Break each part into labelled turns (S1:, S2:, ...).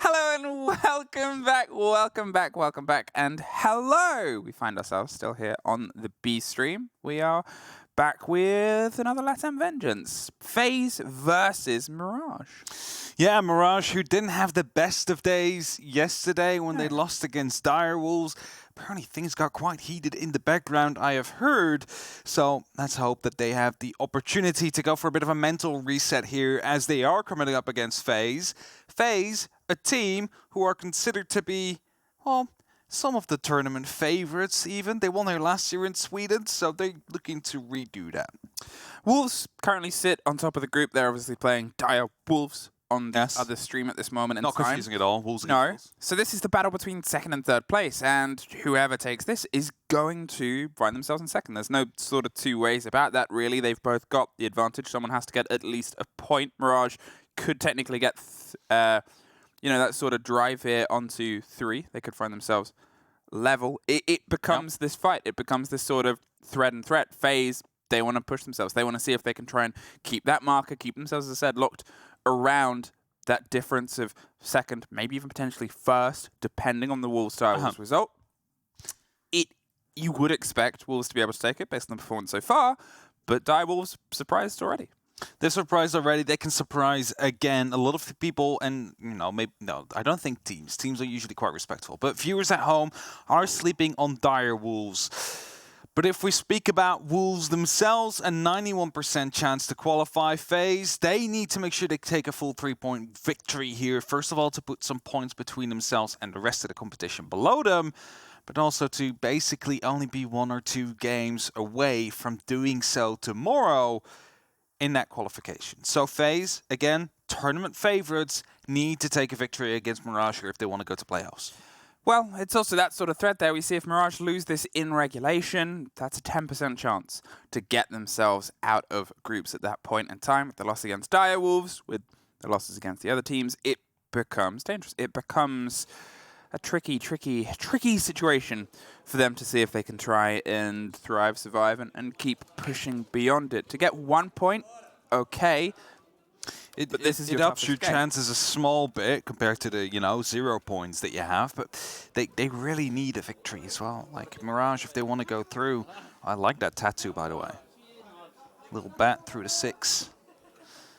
S1: Hello and welcome back, and hello! We find ourselves still here on the B stream. We are back with another LATAM Vengeance. FaZe versus Mirage.
S2: Yeah, Mirage, who didn't have the best of days yesterday when they lost against Direwolves. Apparently things got quite heated in the background, I have heard. So let's hope that they have the opportunity to go for a bit of a mental reset here as they are coming up against FaZe. FaZe, a team who are considered to be, well, some of the tournament favorites even. They won there last year in Sweden, so they're looking to redo that.
S1: Wolves currently sit on top of the group. They're obviously playing Dire Wolves on the other stream at this moment in time.
S2: Not confusing at all. Wolves
S1: no. So this is the battle between second and third place, and whoever takes this is going to find themselves in second. There's no sort of two ways about that, really. They've both got the advantage. Someone has to get at least a point. Mirage could technically get, that sort of drive here onto 3. They could find themselves level. It becomes this fight. It becomes this sort of thread and threat. FaZe, they want to push themselves. They want to see if they can try and keep that marker, keep themselves, as I said, locked around that difference of second, maybe even potentially first, depending on the Wolves Direwolves result. You would expect Wolves to be able to take it based on the performance so far, but Direwolves surprised already.
S2: They're surprised already. They can surprise again a lot of people, and I don't think teams. Teams are usually quite respectful, but viewers at home are sleeping on Direwolves. But if we speak about Wolves themselves, a 91% chance to qualify. FaZe, they need to make sure they take a full 3-point victory here. First of all, to put some points between themselves and the rest of the competition below them, but also to basically only be 1 or 2 games away from doing so tomorrow in that qualification. So FaZe, again, tournament favorites, need to take a victory against Mirage here if they want to go to playoffs.
S1: Well, it's also that sort of threat there. We see if Mirage lose this in regulation, that's a 10% chance to get themselves out of groups at that point in time. With the loss against Direwolves, with the losses against the other teams, it becomes dangerous. It becomes a tricky situation for them to see if they can try and thrive, survive, and keep pushing beyond it. To get 1 point, okay.
S2: It ups your chances a small bit compared to the 0 points that you have, but they really need a victory as well. Like Mirage, if they want to go through, I like that tattoo, by the way. Little bat through the 6.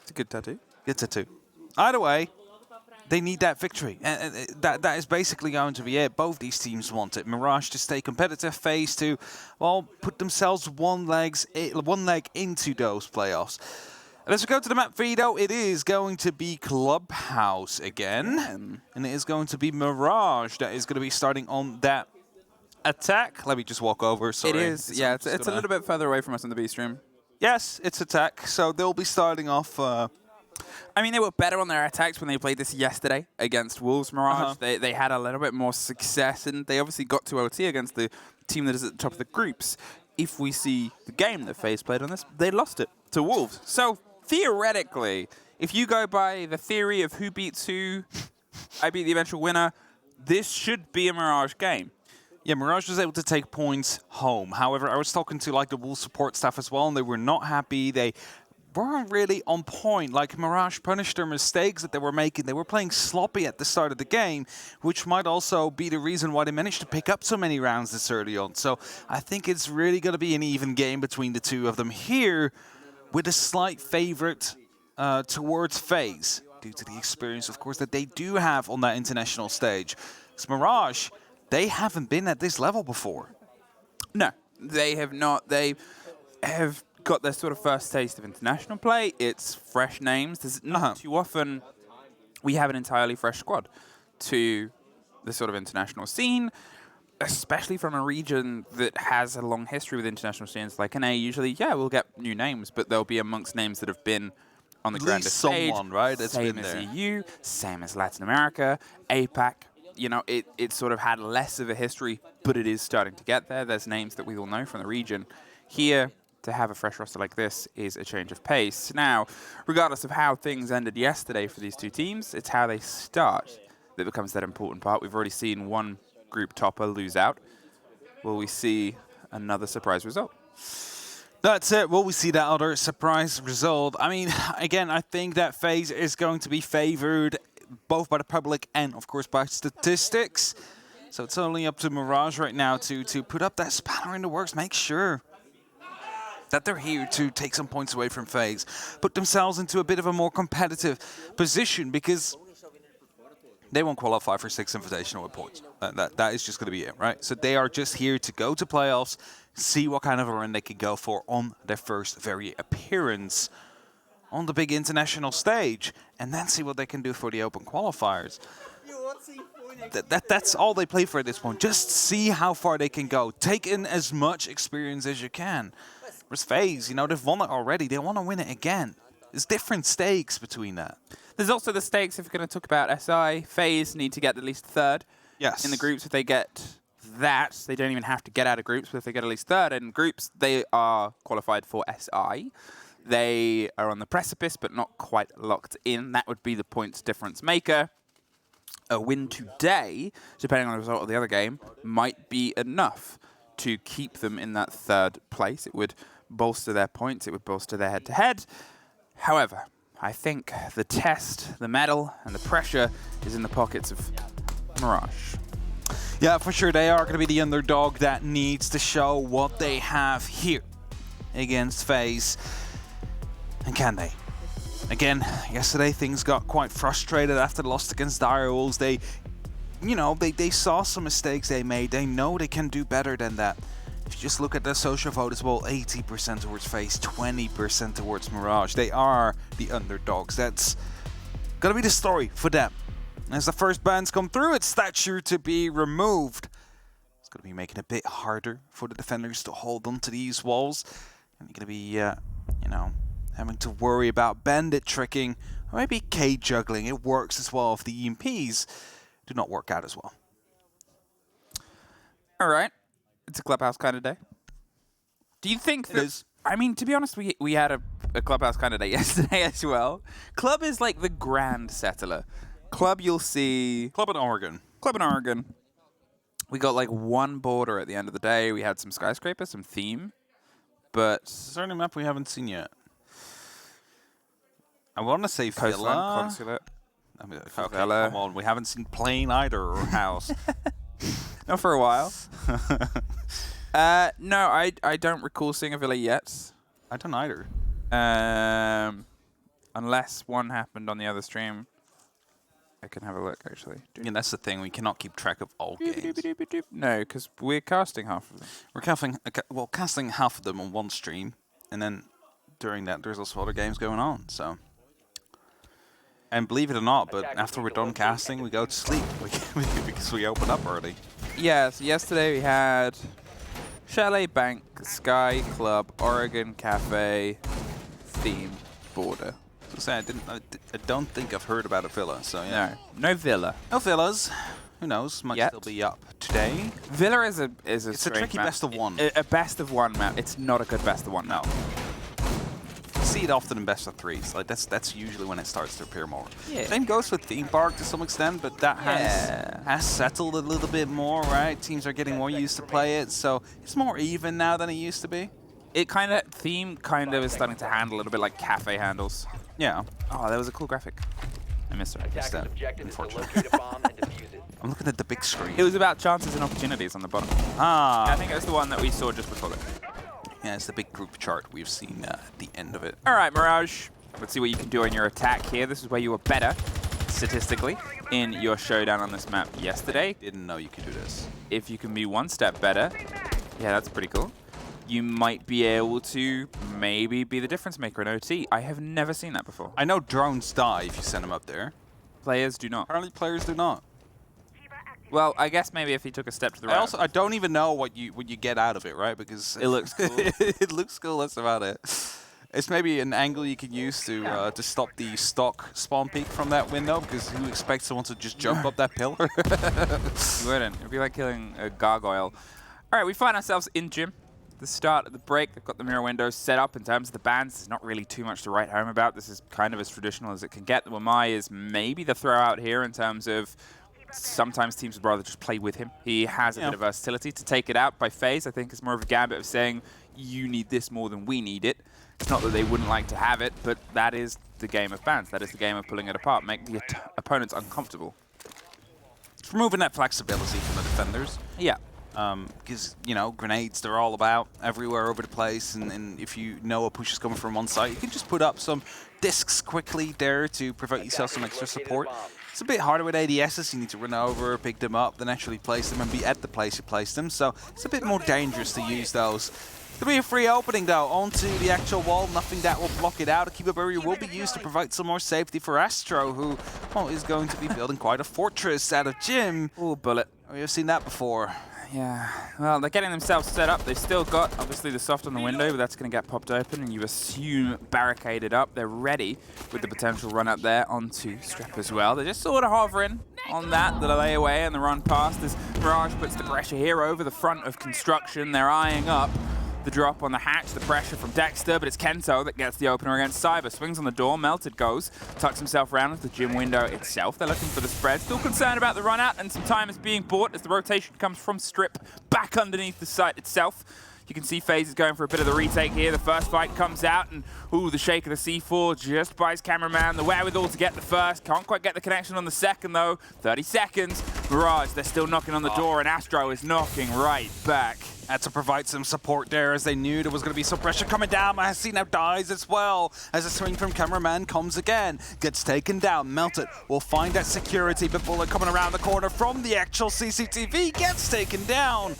S1: It's a good tattoo.
S2: Good tattoo. Either way, they need that victory, and that is basically going to be it. Both these teams want it. Mirage to stay competitive, FaZe to, well, put themselves one leg into those playoffs. And as we go to the map Vito, it is going to be Clubhouse again. And it is going to be Mirage that is going to be starting on that attack. Let me just walk over. Sorry.
S1: It is. It's a little bit further away from us on the B stream.
S2: Yes, it's attack. So they'll be starting off.
S1: I mean, they were better on their attacks when they played this yesterday against Wolves. Mirage, they had a little bit more success, and they obviously got to OT against the team that is at the top of the groups. If we see the game that FaZe played on this, they lost it to Wolves. So theoretically, if you go by the theory of who beats who, I beat the eventual winner, this should be a Mirage game.
S2: Yeah, Mirage was able to take points home. However, I was talking to the Wolves support staff as well, and they were not happy. They weren't really on point. Like, Mirage punished their mistakes that they were making. They were playing sloppy at the start of the game, which might also be the reason why they managed to pick up so many rounds this early on. So I think it's really going to be an even game between the two of them here, with a slight favorite towards FaZe, due to the experience, of course, that they do have on that international stage. Because Mirage, they haven't been at this level before.
S1: No, they have not. They have got their sort of first taste of international play. It's fresh names. There's not too often we have an entirely fresh squad to the sort of international scene, especially from a region that has a long history with international scenes like NA. Usually, we'll get new names, but they'll be amongst names that have been on the grander stage.
S2: Someone, right? That's
S1: same
S2: been
S1: as
S2: there.
S1: EU, same as Latin America, APAC. It sort of had less of a history, but it is starting to get there. There's names that we all know from the region. Here, to have a fresh roster like this is a change of pace. Now, regardless of how things ended yesterday for these two teams, it's how they start that becomes that important part. We've already seen one group topper lose out. Will we see another surprise result?
S2: That's it. Will we see that other surprise result? I mean, again, I think that FaZe is going to be favored both by the public and, of course, by statistics. So it's only up to Mirage right now to put up that spanner in the works, make sure that they're here to take some points away from FaZe, put themselves into a bit of a more competitive position, because they won't qualify for 6 Invitational with points. That is just going to be it, right? So they are just here to go to playoffs, see what kind of a run they can go for on their first very appearance on the big international stage, and then see what they can do for the open qualifiers. That's all they play for at this point. Just see how far they can go. Take in as much experience as you can. Whereas FaZe, you know, they've won it already. They want to win it again. There's different stakes between that.
S1: There's also the stakes if we're going to talk about SI. FaZe need to get at least third in the groups. If they get that, they don't even have to get out of groups, but if they get at least third in groups, they are qualified for SI. They are on the precipice, but not quite locked in. That would be the points difference maker. A win today, depending on the result of the other game, might be enough to keep them in that third place. It would bolster their points. It would bolster their head-to-head. However, I think the test, the medal, and the pressure is in the pockets of Mirage.
S2: Yeah, for sure. They are going to be the underdog that needs to show what they have here against FaZe. And can they? Again, yesterday things got quite frustrated after the loss against Direwolves. They, you know, they saw some mistakes they made. They know they can do better than that. If you just look at the social vote as well, 80% towards FaZe, 20% towards Mirage. They are the underdogs. That's gonna be the story for them. As the first bans come through, it's that sure to be removed. It's gonna be making it a bit harder for the defenders to hold on to these walls. And you're gonna be, you know, having to worry about bandit tricking, or maybe K juggling. It works as well if the EMPs do not work out as well.
S1: All right. It's a Clubhouse kind of day. Do you think that... It is. I mean, to be honest, we had a Clubhouse kind of day yesterday as well. Club is like the grand settler. Club, you'll see...
S2: Club in Oregon.
S1: Club in Oregon. We got like one border at the end of the day. We had some skyscrapers, some theme. But...
S2: Is there any map we haven't seen yet? I want to say
S1: Coastline,
S2: Villa.
S1: Consulate.
S2: I mean, okay, come on. We haven't seen Plane either, or House.
S1: Not for a while. No, I don't recall seeing a Villa yet.
S2: I don't either.
S1: Unless one happened on the other stream. I can have a look, actually.
S2: Yeah, that's the thing. We cannot keep track of all games.
S1: No, because we're casting half of them.
S2: We're casting half of them on one stream, and then during that, there's also other games going on. So, and believe it or not, but after we're done casting, we go to sleep because we open up early.
S1: Yeah. So yesterday we had Chalet, Bank, Sky, Club, Oregon, Cafe, Theme, Border.
S2: So I don't think I've heard about a Villa. So yeah.
S1: No Villa.
S2: No Villas. Who knows? Might still be up today.
S1: Villa is a
S2: It's a tricky
S1: map.
S2: best of one.
S1: A best of one map. It's not a good best of one.
S2: No. You see it often in best of threes. Like that's usually when it starts to appear more.
S1: Yeah.
S2: Same goes with Theme Park to some extent, but that has settled a little bit more, right? Teams are getting more used to play it, so it's more even now than it used to be.
S1: It Theme kind of is starting to handle a little bit like Cafe handles.
S2: Yeah.
S1: Oh, that was a cool graphic. I missed it.
S2: Unfortunately. I'm looking at the big screen.
S1: It was about chances and opportunities on the bottom.
S2: Ah.
S1: I think it was the one that we saw just before that.
S2: Yeah, it's the big group chart we've seen at the end of it.
S1: All right, Mirage. Let's see what you can do on your attack here. This is where you were better, statistically, in your showdown on this map yesterday.
S2: Didn't know you could do this.
S1: If you can be one step better, yeah, that's pretty cool. You might be able to maybe be the difference maker in OT. I have never seen that before.
S2: I know drones die if you send them up there.
S1: Players do not.
S2: Apparently players do not.
S1: Well, I guess maybe if he took a step to the right.
S2: I don't even know what you get out of it, right? Because
S1: it looks cool.
S2: It looks cool. That's about it. It's maybe an angle you can use to stop the stock spawn peek from that window, because who expects someone to just jump up that pillar?
S1: You wouldn't. It'd be like killing a gargoyle. All right, we find ourselves in gym. The start of the break, they've got the mirror windows set up. In terms of the bans, there's not really too much to write home about. This is kind of as traditional as it can get. The Wamai is maybe the throw out here in terms of sometimes teams would rather just play with him. He has a bit of versatility. To take it out by FaZe, I think, is more of a gambit of saying, you need this more than we need it. It's not that they wouldn't like to have it, but that is the game of bans. That is the game of pulling it apart, make the opponents uncomfortable.
S2: It's removing that flexibility from the defenders.
S1: Yeah.
S2: Because, you know, grenades, they're all about everywhere over the place, and if you know a push is coming from one side, you can just put up some discs quickly there to provide yourself some extra support. It's a bit harder with ADSs. You need to run over, pick them up, then actually place them and be at the place you place them, so it's a bit more dangerous to use those. There'll be a free opening, though, onto the actual wall. Nothing that will block it out. A Keeper Barrier will be used to provide some more safety for Astro, who, well, is going to be building quite a fortress out of Gym.
S1: Ooh, bullet.
S2: We've seen that before.
S1: Yeah, well, they're getting themselves set up. They've still got, obviously, the soft on the window, but that's going to get popped open, and you assume barricaded up. They're ready with the potential run up there onto Strip as well. They're just sort of hovering on that, the layaway and the run past as Mirage puts the pressure here over the front of Construction. They're eyeing up the drop on the hatch, the pressure from Dexter, but it's Kento that gets the opener against Cyber. Swings on the door, Melted goes, tucks himself around with the Gym window itself. They're looking for the spread. Still concerned about the run out, and some time is being bought as the rotation comes from Strip back underneath the site itself. You can see FaZe is going for a bit of the retake here. The first fight comes out, and ooh, the shake of the C4 just buys cameraman the wherewithal to get the first. Can't quite get the connection on the second, though. 30 seconds. Mirage, they're still knocking on the door, and Astro is knocking right back.
S2: Had to provide some support there as they knew there was going to be some pressure coming down. Mahasi now dies as well as a swing from cameraman comes again. Gets taken down. Melted will find that security, but Bullet coming around the corner from the actual CCTV gets taken down.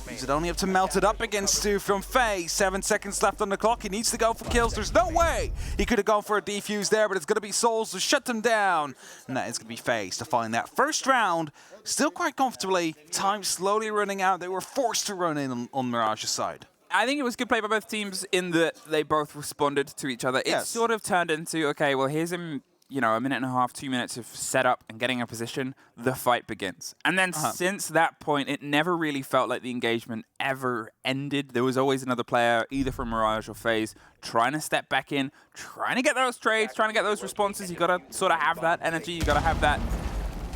S2: Leaves it only up to Melted up against two from FaZe. 7 seconds left on the clock. He needs to go for kills. There's no way he could have gone for a defuse there, but it's going to be Souls to shut them down. And that is going to be FaZe to find that first round. Still quite comfortably. Time slowly running out. They were forced to run in on Mirage's side.
S1: I think it was good play by both teams in that they both responded to each other. It sort of turned into, okay, well, here's him, you know, a minute and a half, 2 minutes of setup and getting a position. The fight begins. And then since that point, it never really felt like the engagement ever ended. There was always another player, either from Mirage or FaZe, trying to step back in, trying to get those trades, trying to get those responses. You got to sort of have that energy. You got to have that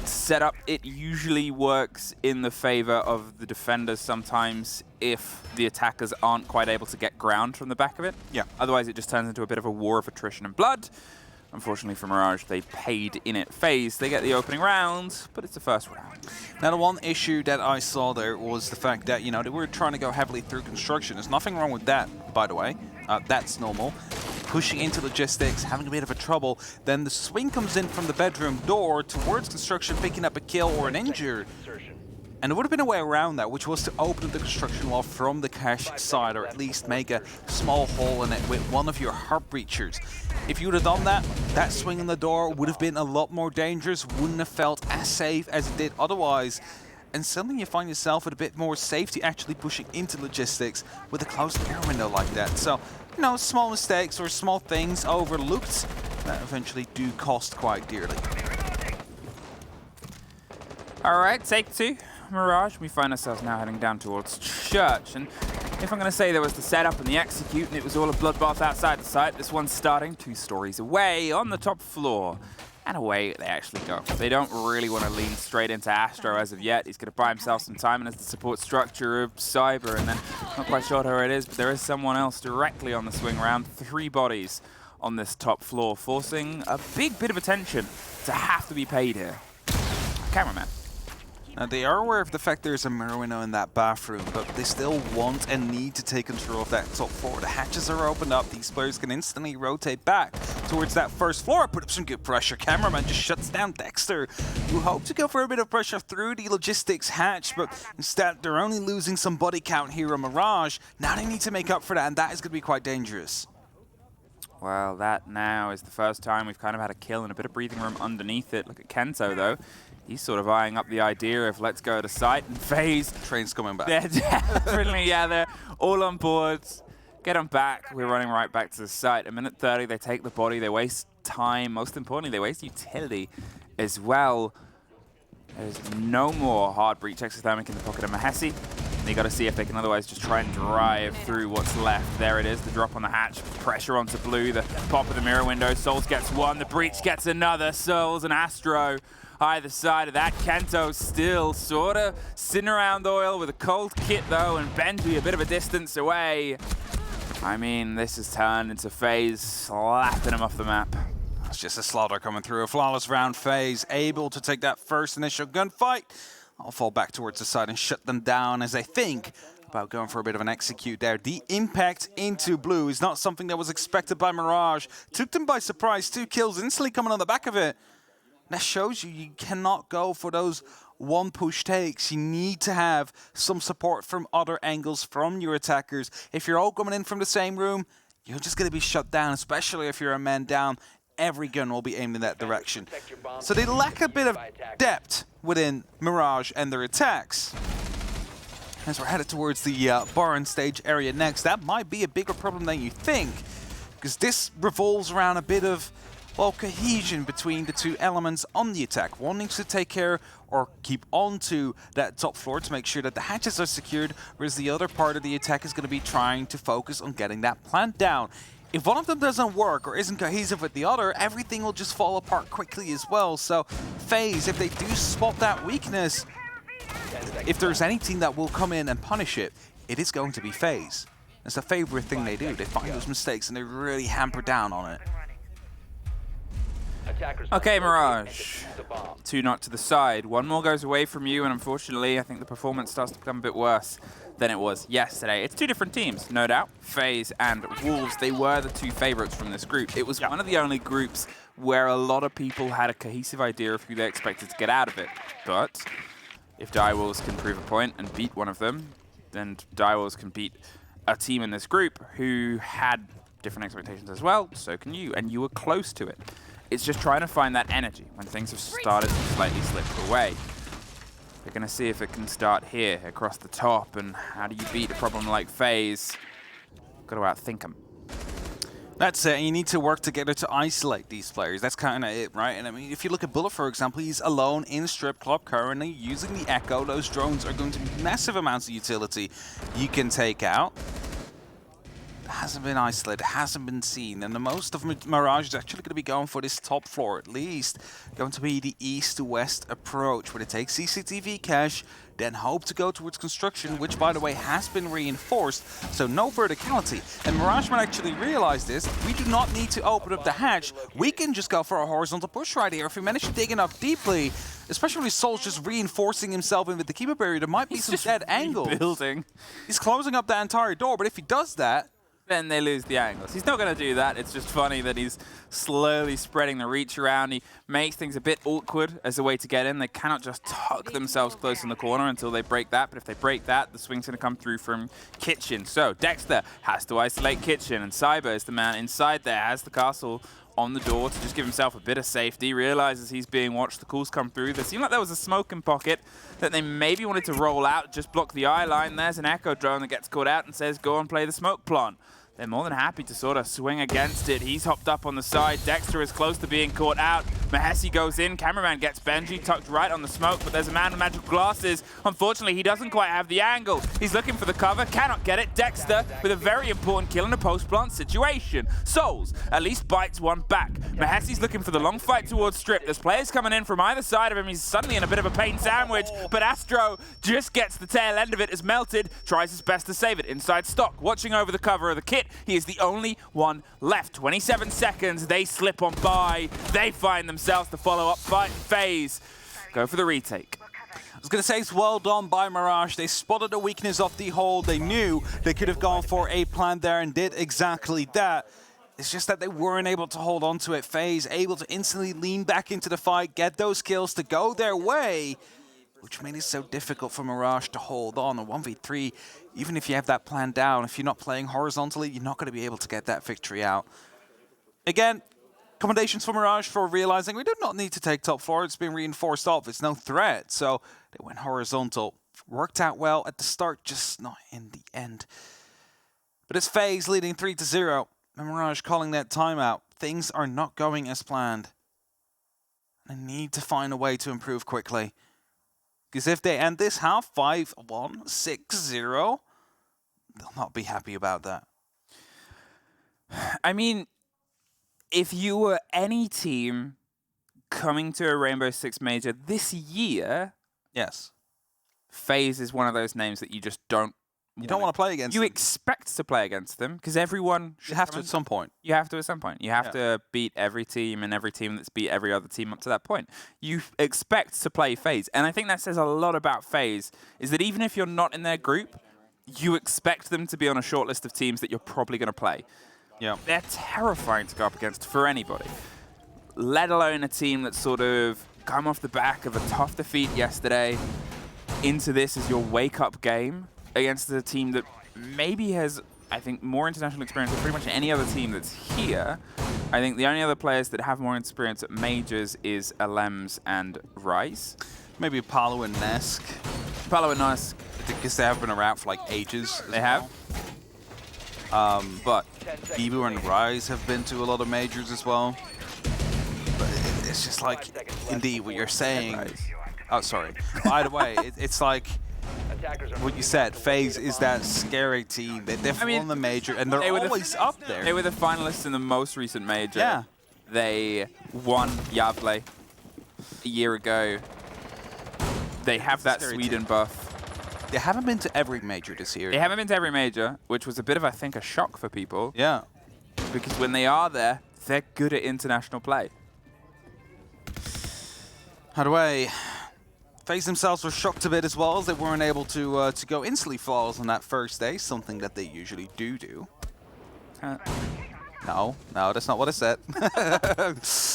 S1: setup. It usually works in the favor of the defenders sometimes if the attackers aren't quite able to get ground from the back of it.
S2: Yeah.
S1: Otherwise, it just turns into a bit of a war of attrition and blood. Unfortunately for Mirage, they paid in it. FaZe, they get the opening round, but it's the first round.
S2: Now, the one issue that I saw there was the fact that, you know, they were trying to go heavily through construction. There's nothing wrong with that, by the way. That's normal. Pushing into logistics, having a bit of a trouble. Then the swing comes in from the bedroom door towards construction, picking up a kill or an injury. And there would have been a way around that, which was to open the construction wall from the cache side, or at least make a small hole in it with one of your heart breachers. If you would have done that, that swing in the door would have been a lot more dangerous, wouldn't have felt as safe as it did otherwise. And suddenly you find yourself with a bit more safety actually pushing into logistics with a closed air window like that. So, you know, small mistakes or small things overlooked that eventually do cost quite dearly.
S1: All right, take two. Mirage, we find ourselves now heading down towards Church. And if I'm going to say there was the setup and the execute and it was all a bloodbath outside the site, this one's starting 2 stories away on the top floor. And away they actually go. They don't really want to lean straight into Astro as of yet. He's going to buy himself some time and as the support structure of Cyber. And then, not quite sure who it is, but there is someone else directly on the swing round. 3 bodies on this top floor, forcing a big bit of attention to have to be paid here. Cameraman.
S2: Now, they are aware of the fact there's a mirror window in that bathroom, but they still want and need to take control of that top floor. The hatches are opened up. These players can instantly rotate back towards that first floor. Put up some good pressure. Cameraman just shuts down Dexter, who hoped to go for a bit of pressure through the logistics hatch, but instead they're only losing some body count here on Mirage. Now they need to make up for that, and that is going to be quite dangerous.
S1: Well, that now is the first time we've kind of had a kill and a bit of breathing room underneath it. Look at Kento, though. He's sort of eyeing up the idea of let's go to site and FaZe.
S2: Train's coming back.
S1: They're definitely, yeah, they're all on board. Get them back. We're running right back to the site. A minute 30, they take the body. They waste time. Most importantly, they waste utility as well. There's no more hard breach exothermic in the pocket of Mahesi. They got to see if they can otherwise just try and drive through what's left. There it is, the drop on the hatch. Pressure onto Blue, the pop of the mirror window. Souls gets one, the breach gets another. Souls and Astro either side of that. Kento still sort of sitting around oil with a cold kit though, and Benji a bit of a distance away. I mean, this has turned into FaZe slapping him off the map.
S2: It's just a slaughter coming through. A flawless round. FaZe able to take that first initial gunfight. I'll fall back towards the side and shut them down as they think about going for a bit of an execute there. The impact into blue is not something that was expected by Mirage. Took them by surprise. 2 kills instantly coming on the back of it. That shows you cannot go for those one push takes. You need to have some support from other angles from your attackers. If you're all coming in from the same room, you're just going to be shut down, especially if you're a man down. Every gun will be aimed in that direction. So they lack a bit of depth within Mirage and their attacks. As we're headed towards the barn stage area next, that might be a bigger problem than you think, because this revolves around a bit of, well, cohesion between the 2 elements on the attack. One needs to take care or keep on to that top floor to make sure that the hatches are secured, whereas the other part of the attack is going to be trying to focus on getting that plant down. If one of them doesn't work or isn't cohesive with the other, everything will just fall apart quickly as well. So FaZe, if they do spot that weakness, if there's any team that will come in and punish it, it is going to be FaZe. It's a favorite thing they do. They find those mistakes and they really hamper down on it.
S1: Okay, Mirage. 2 not to the side. 1 more goes away from you, and unfortunately, I think the performance starts to become a bit worse than it was yesterday. It's 2 different teams, no doubt. FaZe and Wolves, they were the 2 favorites from this group. It was one of the only groups where a lot of people had a cohesive idea of who they expected to get out of it. But if Direwolves can prove a point and beat one of them, then Direwolves can beat a team in this group who had different expectations as well. So can you, and you were close to it. It's just trying to find that energy when things have started to slightly slip away. We're going to see if it can start here, across the top, and how do you beat a problem like FaZe? Got to outthink them.
S2: That's it, and you need to work together to isolate these players. That's kind of it, right? And I mean, if you look at Bullet, for example, he's alone in Strip Club currently using the Echo. Those drones are going to be massive amounts of utility you can take out. Hasn't been isolated, hasn't been seen, and the most of Mirage is actually going to be going for this top floor, at least. Going to be the east to west approach, where they take CCTV cache, then hope to go towards construction, which, by the way, has been reinforced, so no verticality. And Mirage might actually realize this. We do not need to open up the hatch. We can just go for a horizontal push right here. If we manage to dig enough deeply, especially with Soul's just reinforcing himself in with the keeper barrier, there might be some dead angles. He's closing up that entire door, but if he does that,
S1: then they lose the angles. He's not going to do that. It's just funny that he's slowly spreading the reach around. He makes things a bit awkward as a way to get in. They cannot just tuck themselves close in the corner until they break that. But if they break that, the swing's going to come through from Kitchen. So Dexter has to isolate Kitchen, and Cyber is the man inside there, has the castle on the door to just give himself a bit of safety, realizes he's being watched, the calls come through. There seemed like there was a smoke in pocket that they maybe wanted to roll out, just block the eye line. There's an Echo drone that gets caught out and says, go and play the smoke plant. They're more than happy to sort of swing against it. He's hopped up on the side. Dexter is close to being caught out. Mahesi goes in. Cameraman gets Benji tucked right on the smoke, but there's a man with magical glasses. Unfortunately, he doesn't quite have the angle. He's looking for the cover, cannot get it. Dexter with a very important kill in a post-plant situation. Souls at least bites one back. Mahesi's looking for the long fight towards Strip. There's players coming in from either side of him. He's suddenly in a bit of a pain sandwich, but Astro just gets the tail end of it as Melted tries his best to save it. Inside stock, watching over the cover of the kit. He is the only one left. 27 seconds, they slip on by. They find themselves the follow-up fight. FaZe go for the retake.
S2: I was going to say it's well done by Mirage. They spotted the weakness of the hole. They knew they could have gone for a plan there and did exactly that. It's just that they weren't able to hold on to it. FaZe able to instantly lean back into the fight, get those kills to go their way, which made it so difficult for Mirage to hold on. A 1v3, even if you have that plan down, if you're not playing horizontally, you're not going to be able to get that victory out. Again, commendations for Mirage for realizing we do not need to take top floor. It's been reinforced off. It's no threat. So they went horizontal. Worked out well at the start, just not in the end. But it's FaZe leading 3-0. And Mirage calling that timeout. Things are not going as planned. They need to find a way to improve quickly. Because if they end this half 5-1, 6-0, they'll not be happy about that.
S1: I mean, if you were any team coming to a Rainbow Six Major this year,
S2: yes,
S1: FaZe is one of those names that you just don't
S2: You don't want to play against
S1: You
S2: them.
S1: expect to play against them because everyone
S2: You have to at some point.
S1: You have to at some point. You have to beat every team and every team that's beat every other team up to that point. You expect to play FaZe. And I think that says a lot about FaZe, is that even if you're not in their group, you expect them to be on a short list of teams that you're probably going to play.
S2: Yeah.
S1: They're terrifying to go up against for anybody, let alone a team that's sort of come off the back of a tough defeat yesterday into this as your wake-up game against a team that maybe has, I think, more international experience than pretty much any other team that's here. I think the only other players that have more experience at majors is Alems and Rice.
S2: Maybe Paolo and Nesk.
S1: Paolo and Nesk.
S2: Because they have been around for like ages.
S1: They have.
S2: But Evo and Rise have been to a lot of majors as well. But it's just like, indeed, what you're saying. Oh, sorry. By the way, it's like what you said. FaZe is that scary team. They've won the major, and they're always up there.
S1: They were the finalists in the most recent major.
S2: Yeah.
S1: They won Javle a year ago. They have that Sweden buff.
S2: They haven't been to every major this year.
S1: They haven't been to every major, which was a bit of, I think, a shock for people.
S2: Yeah.
S1: Because when they are there, they're good at international play.
S2: By the way, FaZe themselves were shocked a bit as well, as they weren't able to go instantly flawless on that first day, something that they usually do. No, that's not what I said.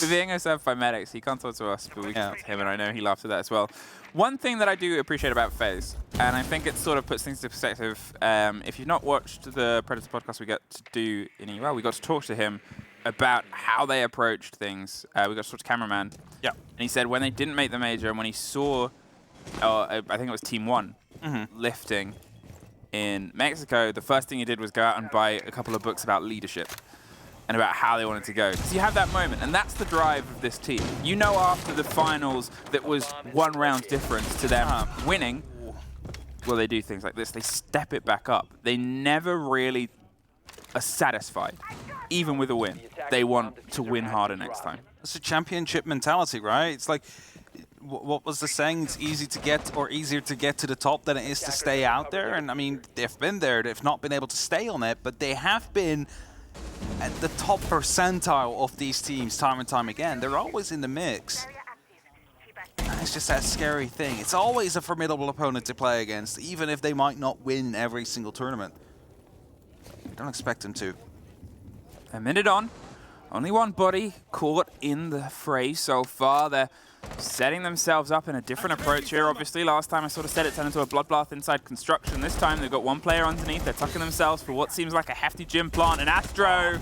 S1: Being ourselves by medics, he can't talk to us, but we can talk to him, and I know he laughed at that as well. One thing that I do appreciate about FaZe, and I think it sort of puts things into perspective, if you've not watched the Predator podcast we got to do in EUL, we got to talk to him about how they approached things. We got to talk to cameraman.
S2: Yeah.
S1: And he said when they didn't make the major, and when he saw, I think it was Team 1, lifting in Mexico, the first thing he did was go out and buy a couple of books about leadership and about how they wanted to go. So you have that moment, and that's the drive of this team. You know, after the finals, that was one round difference to them winning. Well, they do things like this. They step it back up. They never really are satisfied, even with a win. They want to win harder next time.
S2: It's a championship mentality, right? It's like, what was the saying? It's easy to get, or easier to get to the top than it is to stay out there. And I mean, they've been there. They've not been able to stay on it, but they have been at the top percentile of these teams time and time again. They're always in the mix. And it's just that scary thing. It's always a formidable opponent to play against, even if they might not win every single tournament. I don't expect them to.
S1: A minute on. Only one body caught in the fray so far. They're setting themselves up in a different approach here, obviously. Last time I sort of said it turned into a bloodbath inside construction. This time they've got one player underneath. They're tucking themselves for what seems like a hefty gym plant. And Astro,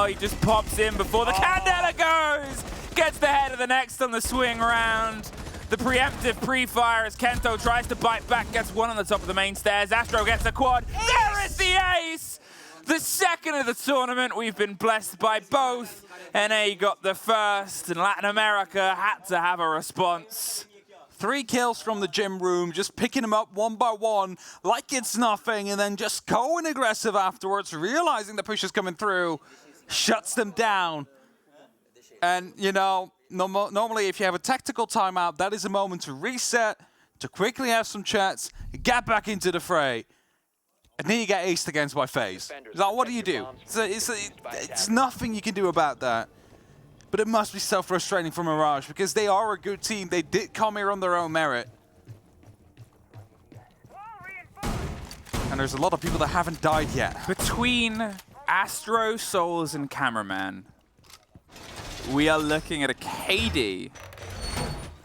S1: he just pops in before the Candela goes! Gets the head of the next on the swing round. The preemptive pre-fire as Kento tries to bite back, gets one on the top of the main stairs. Astro gets a quad. There is the ace! The second of the tournament. We've been blessed by both. NA got the first, and Latin America had to have a response.
S2: 3 kills from the gym room, just picking them up one by one like it's nothing, and then just going aggressive afterwards, realizing the push is coming through, shuts them down. And, you know, normally if you have a tactical timeout, that is a moment to reset, to quickly have some chats, get back into the fray. And then you get aced against by FaZe. Like, what do you do? It's nothing you can do about that. But it must be so frustrating for Mirage, because they are a good team. They did come here on their own merit. And there's a lot of people that haven't died yet.
S1: Between Astro, Souls, and Cameraman, we are looking at a KD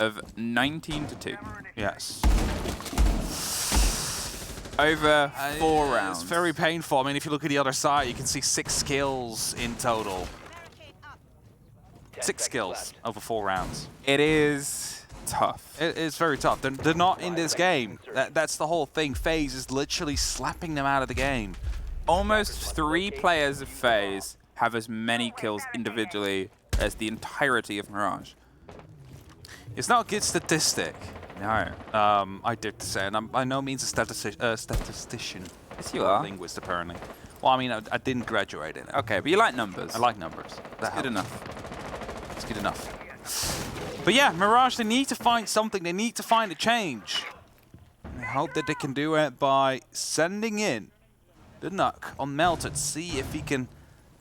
S1: of 19-2.
S2: Yes.
S1: Over 4 rounds.
S2: It's very painful. I mean, if you look at the other side, you can see 6 kills in total. 6 kills over 4 rounds.
S1: It is tough.
S2: It is very tough. They're not in this game. That's the whole thing. FaZe is literally slapping them out of the game.
S1: Almost 3 players of FaZe have as many kills individually as the entirety of Mirage.
S2: It's not a good statistic.
S1: No.
S2: I dare to say, and I'm by no means a statistician.
S1: Yes, you are.
S2: Linguist, apparently. Well, I mean, I didn't graduate in it.
S1: Okay, but you like numbers.
S2: I like numbers.
S1: That's good enough.
S2: It's good enough. But yeah, Mirage, they need to find something. They need to find a change. hope that they can do it by sending in the Nuck on Melted. See if he can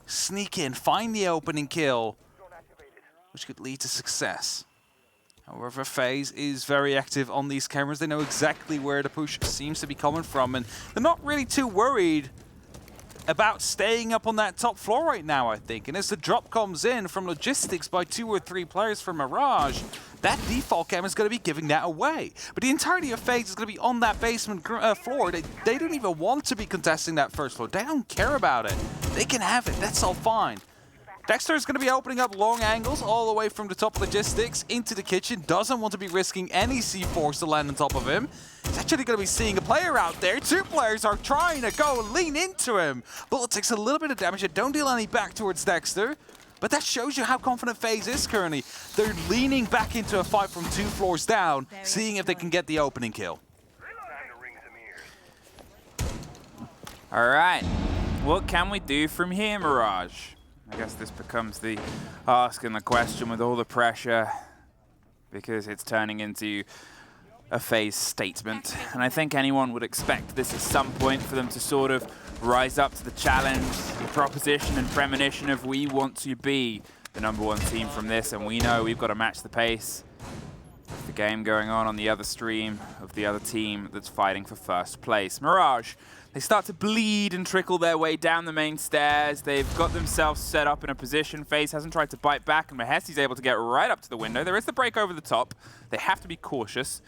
S2: sneak in, find the opening kill, which could lead to success. However, FaZe is very active on these cameras. They know exactly where the push seems to be coming from, and they're not really too worried about staying up on that top floor right now, I think. And as the drop comes in from Logistics by 2 or 3 players from Mirage, that default cam is going to be giving that away. But the entirety of FaZe is going to be on that basement floor. They don't even want to be contesting that first floor. They don't care about it. They can have it. That's all fine. Dexter is going to be opening up long angles all the way from the top Logistics into the kitchen. Doesn't want to be risking any C4s to land on top of him. He's actually going to be seeing a player out there. 2 players are trying to go and lean into him. Bullet takes a little bit of damage. They don't deal any back towards Dexter. But that shows you how confident FaZe is currently. They're leaning back into a fight from 2 floors down, seeing if they can get the opening kill.
S1: All right. What can we do from here, Mirage? I guess this becomes the ask and the question with all the pressure, because it's turning into a FaZe statement. And I think anyone would expect this at some point for them to sort of rise up to the challenge, the proposition and premonition of we want to be the #1 team from this, and we know we've got to match the pace of the game going on the other stream of the other team that's fighting for first place. Mirage, they start to bleed and trickle their way down the main stairs. They've got themselves set up in a position. FaZe hasn't tried to bite back, and Mahesi's able to get right up to the window. There is the break over the top. They have to be cautious.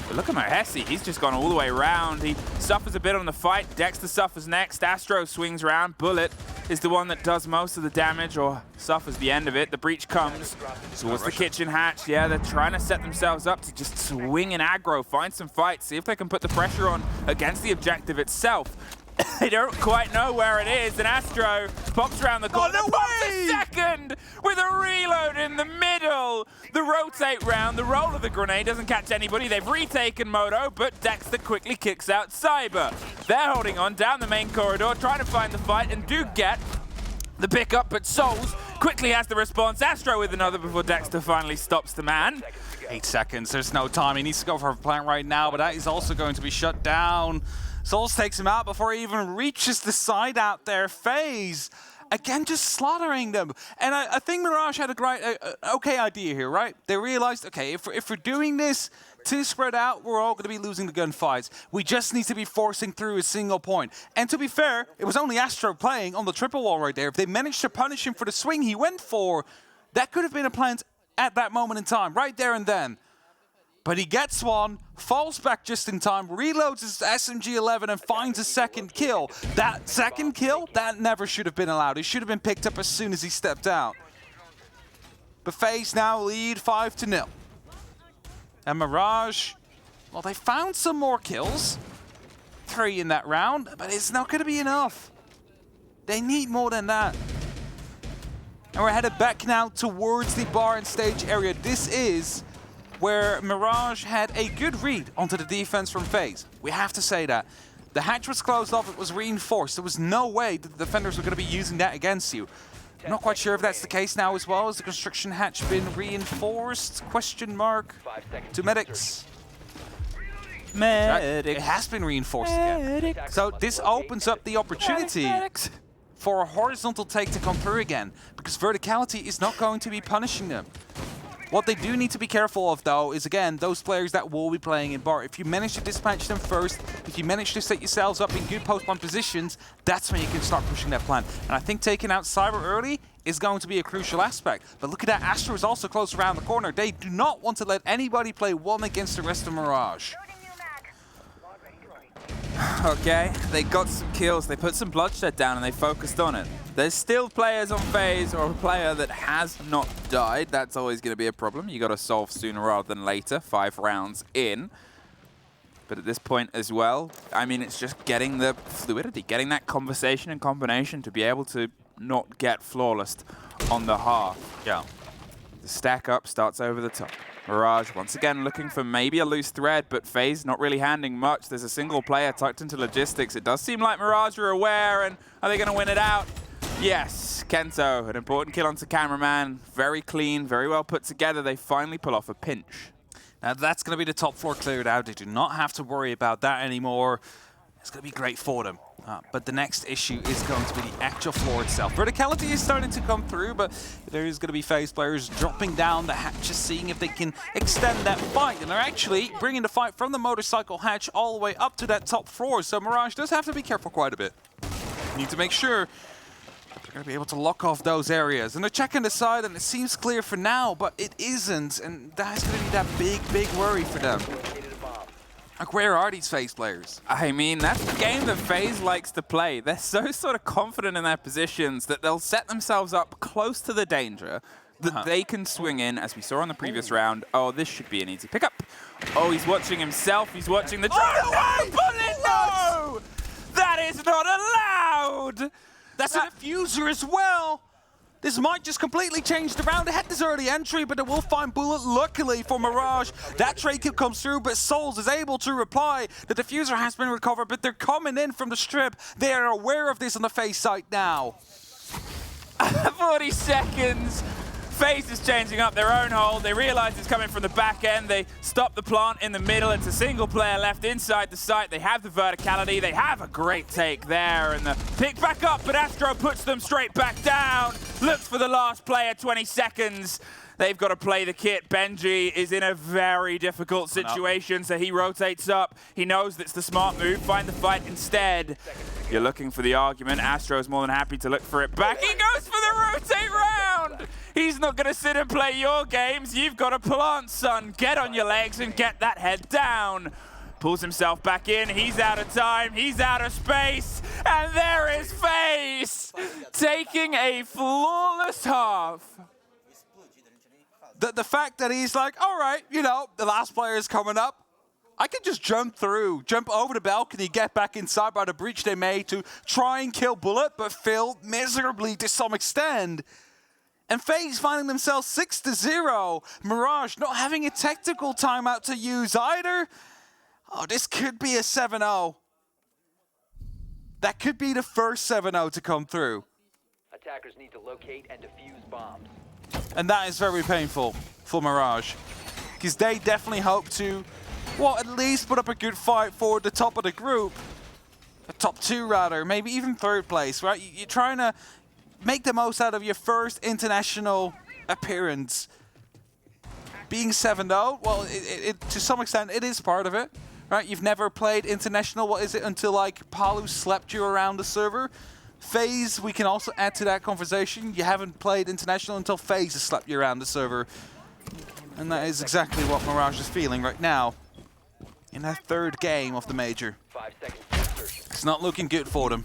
S1: But look at Mahesi. He's just gone all the way around. He suffers a bit on the fight. Dexter suffers next. Astro swings around. Bullet is the one that does most of the damage or suffers the end of it. The breach comes towards the kitchen hatch. Yeah, they're trying to set themselves up to just swing and aggro, find some fights, see if they can put the pressure on against the objective itself. They don't quite know where it is, and Astro pops around the corner.
S2: Oh, no
S1: pops
S2: way!
S1: a second with a reload in the middle. The rotate round, the roll of the grenade doesn't catch anybody. They've retaken Moto, but Dexter quickly kicks out Cyber. They're holding on down the main corridor, trying to find the fight, and do get the pickup, but Souls quickly has the response. Astro with another before Dexter finally stops the man.
S2: 8 seconds, there's no time. He needs to go for a plant right now, but that is also going to be shut down. Souls takes him out before he even reaches the side out there. FaZe, again, just slaughtering them. And I think Mirage had a great, okay idea here, right? They realized, okay, if we're doing this too spread out, we're all going to be losing the gunfights. We just need to be forcing through a single point. And to be fair, it was only Astro playing on the triple wall right there. If they managed to punish him for the swing he went for, that could have been a plant at that moment in time, right there and then. But he gets one, falls back just in time, reloads his SMG-11 and finds a second kill. That second kill, that never should have been allowed. It should have been picked up as soon as he stepped out. But FaZe now lead 5-0. And Mirage, well, they found some more kills. 3 in that round, but it's not going to be enough. They need more than that. And we're headed back now towards the bar and stage area. This is where Mirage had a good read onto the defense from FaZe. We have to say that. The hatch was closed off, it was reinforced. There was no way that the defenders were going to be using that against you. I'm not quite sure if that's the case now as well. Has the construction hatch been reinforced? Question mark. To medics. It has been reinforced again. So this opens up the opportunity for a horizontal take to come through again, because verticality is not going to be punishing them. What they do need to be careful of, though, is, again, those players that will be playing in bar. If you manage to dispatch them first, if you manage to set yourselves up in good post-plant positions, that's when you can start pushing that plan. And I think taking out Cyber early is going to be a crucial aspect. But look at that, Astro is also close around the corner. They do not want to let anybody play one against the rest of Mirage.
S1: Okay, they got some kills, they put some bloodshed down, and they focused on it. There's still players on FaZe, or a player that has not died. That's always going to be a problem. You got to solve sooner rather than later, 5 rounds in. But at this point as well, I mean, it's just getting the fluidity, getting that conversation and combination to be able to not get flawless on the half.
S2: Yeah.
S1: The stack up starts over the top. Mirage once again looking for maybe a loose thread, but FaZe not really handing much. There's a single player tucked into logistics. It does seem like Mirage are aware, and are they going to win it out? Yes, Kento, an important kill onto cameraman. Very clean, very well put together. They finally pull off a pinch.
S2: Now that's going to be the top floor cleared out. They do not have to worry about that anymore. It's going to be great for them. But the next issue is going to be the actual floor itself. Verticality is starting to come through, but there is going to be FaZe players dropping down the hatches, seeing if they can extend that fight. And they're actually bringing the fight from the motorcycle hatch all the way up to that top floor. So Mirage does have to be careful quite a bit. Need to make sure they're going to be able to lock off those areas. And they're checking the side, and it seems clear for now, but it isn't. And that's going to be that big worry for them. Like, where are these FaZe players?
S1: I mean, that's the game that FaZe likes to play. They're so sort of confident in their positions that they'll set themselves up close to the danger that they can swing in, as we saw on the previous round. Oh, this should be an easy pickup. Oh, he's watching himself. He's watching the... No! That is not allowed!
S2: That's a diffuser as well. This might just completely change the round. They had this early entry, but they will find Bullet. Luckily for Mirage, that trade kill comes through, but Souls is able to reply. The diffuser has been recovered, but they're coming in from the strip. They are aware of this on the FaZe site now.
S1: 40 seconds. FaZe is changing up their own hold. They realize it's coming from the back end. They stop the plant in the middle. It's a single player left inside the site. They have the verticality. They have a great take there. And the pick back up, but Astro puts them straight back down. Looks for the last player, 20 seconds. They've got to play the kit. Benji is in a very difficult situation, so he rotates up. He knows that's the smart move. Find the fight instead. You're looking for the argument. Astro's more than happy to look for it back. He goes for the rotate round! He's not going to sit and play your games. You've got to plant, son. Get on your legs and get that head down. Pulls himself back in. He's out of time. He's out of space. And there is FaZe taking a flawless half.
S2: The fact that he's like, all right, you know, the last player is coming up. I can just jump over the balcony, get back inside by the breach they made to try and kill Bullet, but failed miserably to some extent. And FaZe finding themselves 6-0. Mirage not having a tactical timeout to use either. Oh, this could be a 7-0. That could be the first 7-0 to come through.
S3: Attackers need to locate and defuse bombs.
S2: And that is very painful for Mirage, because they definitely hope to, well, at least put up a good fight for the top of the group. The top two, rather, maybe even third place, right? You're trying to make the most out of your first international appearance. Being 7-0, well, to some extent, it is part of it, right? You've never played international, what is it, until like Palu slept you around the server? FaZe, we can also add to that conversation. You haven't played international until FaZe has slapped you around the server. And that is exactly what Mirage is feeling right now in their third game of the Major.
S3: 5 seconds to insertion.
S2: It's not looking good for them.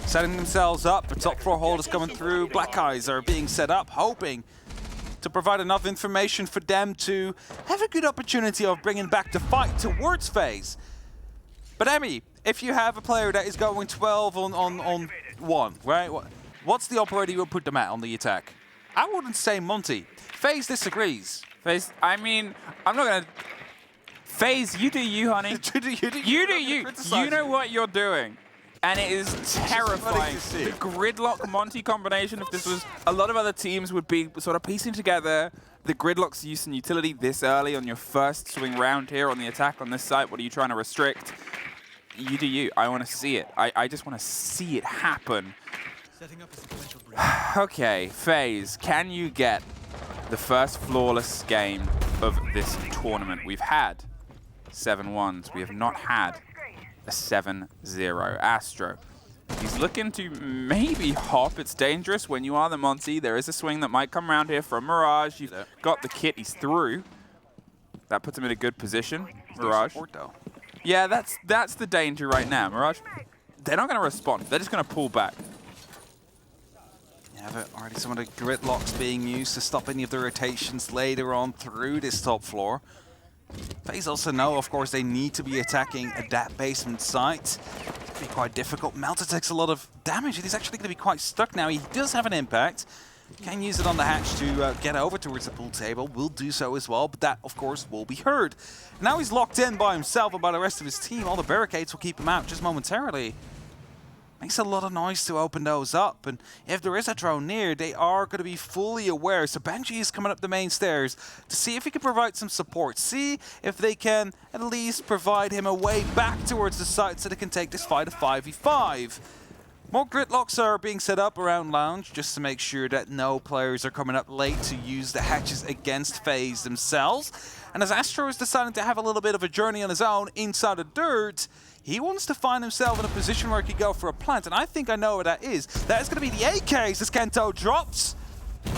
S2: Setting themselves up, the top floor hold is coming through. Black Eyes are being set up, hoping to provide enough information for them to have a good opportunity of bringing back the fight towards FaZe. But Emmy, if you have a player that is going 12 on 1, right? What's the operator you would put them at on the attack? I wouldn't say Monty. FaZe disagrees.
S1: FaZe, I mean, I'm not going to... FaZe, you do you, honey. You do you. You know what you're doing. And it is terrifying. The Gridlock Monty combination, if this was... A lot of other teams would be sort of piecing together the Gridlock's use and utility this early on your first swing round here on the attack on this site. What are you trying to restrict? You do you. I want to see it. I just want to see it happen. Okay, FaZe, can you get the first flawless game of this tournament? We've had 7-1s. We have not had a 7-0. Astro, he's looking to maybe hop. It's dangerous when you are the Monty. There is a swing that might come around here from Mirage. You've got the kit. He's through. That puts him in a good position. Mirage. Yeah, that's the danger right now. Mirage, they're not going to respond. They're just going to pull back.
S2: Yeah, but already some of the gridlocks being used to stop any of the rotations later on through this top floor. FaZe also know, of course, they need to be attacking at that basement site. It's going to be quite difficult. Melter takes a lot of damage, and he's actually going to be quite stuck now. He does have an impact. Can use it on the hatch to get over towards the pool table. Will do so as well, but that, of course, will be heard. Now he's locked in by himself and by the rest of his team. All the barricades will keep him out just momentarily. makes a lot of noise to open those up. And if there is a drone near, they are going to be fully aware. So Benji is coming up the main stairs to see if he can provide some support. See if they can at least provide him a way back towards the site so they can take this fight a 5v5. More gridlocks are being set up around Lounge just to make sure that no players are coming up late to use the hatches against FaZe themselves. And as Astro is deciding to have a little bit of a journey on his own inside the dirt, he wants to find himself in a position where he could go for a plant, and I think I know what that is. That is going to be the AKs as Kento drops.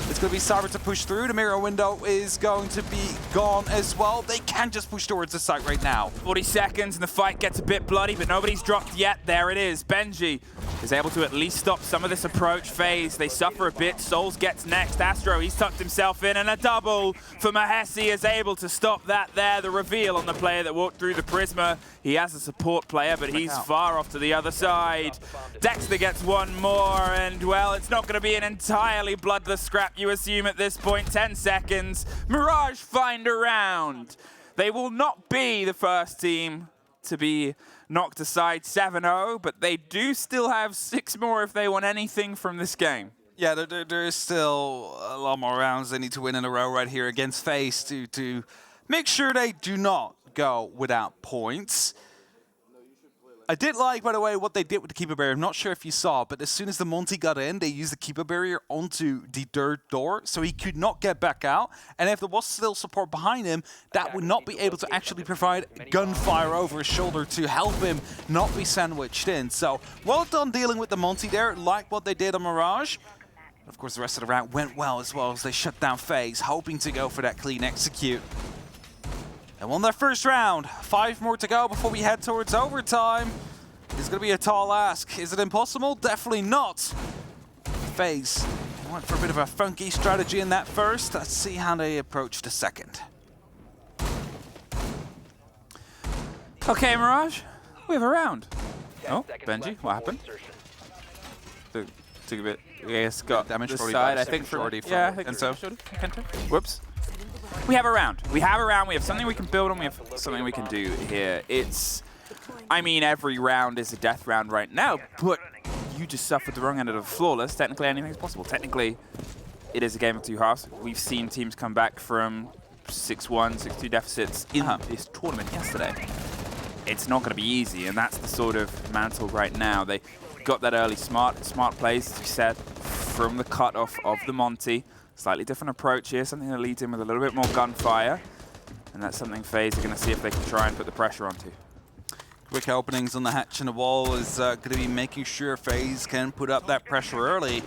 S2: It's going to be Cyber to push through. The mirror window is going to be gone as well. They can just push towards the site right now.
S1: 40 seconds and the fight gets a bit bloody, but nobody's dropped yet. There it is. Benji is able to at least stop some of this approach phase. They suffer a bit. Souls gets next. Astro, he's tucked himself in, and a double for Mahesi is able to stop that there. The reveal on the player that walked through the Prisma. He has a support player, but he's far off to the other side. Dexter gets one more, and well, it's not going to be an entirely bloodless scrap, you assume at this point. 10 seconds. Mirage find a round. They will not be the first team to be knocked aside 7-0, but they do still have 6 more if they want anything from this game.
S2: Yeah, there is still a lot more rounds they need to win in a row right here against FaZe to make sure they do not go without points. I did like, by the way, what they did with the keeper barrier. I'm not sure if you saw, but as soon as the Monty got in, they used the keeper barrier onto the dirt door, so he could not get back out. And if there was still support behind him, that would not be able to actually provide gunfire over his shoulder to help him not be sandwiched in. So, well done dealing with the Monty there, like what they did on Mirage. Of course, the rest of the round went well as they shut down FaZe, hoping to go for that clean execute. And won their first round. 5 more to go before we head towards overtime. It's going to be a tall ask. Is it impossible? Definitely not. FaZe went for a bit of a funky strategy in that first. Let's see how they approach the second.
S1: Okay, Mirage, we have a round. Oh, Benji, what happened? Took a bit. Yes, got
S2: damage
S1: this
S2: already
S1: side.
S2: back.
S1: I think from
S2: Yeah,
S1: I think
S2: Kento.
S1: Kento. Whoops. We have a round. We have a round. We have something we can build on. We have something we can do here. I mean, every round is a death round right now, but you just suffered the wrong end of the flawless. Technically, anything's possible. Technically, it is a game of 2 halves. We've seen teams come back from 6-1, 6-2 deficits in this tournament yesterday. It's not going to be easy, and that's the sort of mantle right now. They got that early smart plays, as you said, from the cutoff of the Monty. Slightly different approach here, something that leads in with a little bit more gunfire. And that's something FaZe are going to see if they can try and put the pressure onto.
S2: Quick openings on the hatch and the wall is going to be making sure FaZe can put up that pressure early.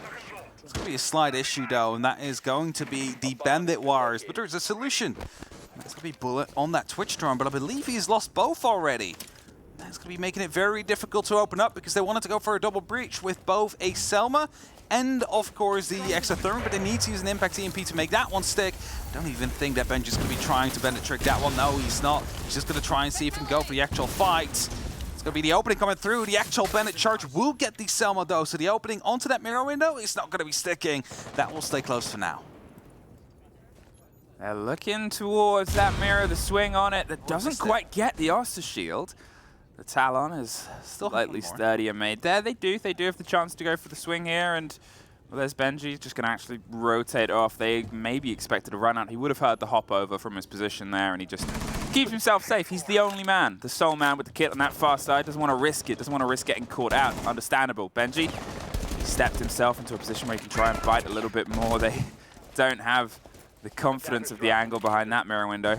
S2: It's going to be a slight issue though, and that is going to be the bandit wires. But there's a solution. That's going to be Bullet on that Twitch drone, but I believe he's lost both already. That's going to be making it very difficult to open up because they wanted to go for a double breach with both a Selma and, of course, the exothermic, but they need to use an impact EMP to make that one stick. I don't even think that Benji's going to be trying to bend trick that one. No, he's not. He's just going to try and see if he can go for the actual fight. It's going to be the opening coming through. The actual Bennett charge will get the Selma, though, so the opening onto that mirror window is not going to be sticking. That will stay closed for now.
S1: They're looking towards that mirror, the swing on it that doesn't quite get the Oster shield. The Talon is slightly sturdier made there. They do have the chance to go for the swing here, and well, there's Benji just going to actually rotate off. They maybe expected a run out. He would have heard the hop over from his position there, and he just keeps himself safe. He's the only man, the sole man with the kit on that far side. Doesn't want to risk it, doesn't want to risk getting caught out. Understandable. Benji stepped himself into a position where he can try and bite a little bit more. They don't have the confidence of the angle behind that mirror window.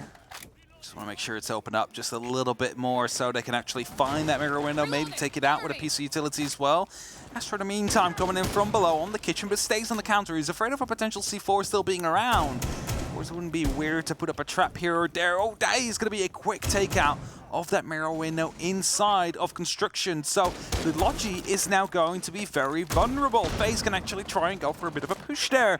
S2: Just want to make sure it's opened up just a little bit more so they can actually find that mirror window, maybe take it out with a piece of utility as well. As for the meantime, coming in from below on the kitchen, but stays on the counter. He's afraid of a potential C4 still being around. Of course, it wouldn't be weird to put up a trap here or there. Oh, that is going to be a quick takeout of that mirror window inside of construction. So the Logi is now going to be very vulnerable. FaZe can actually try and go for a bit of a push there.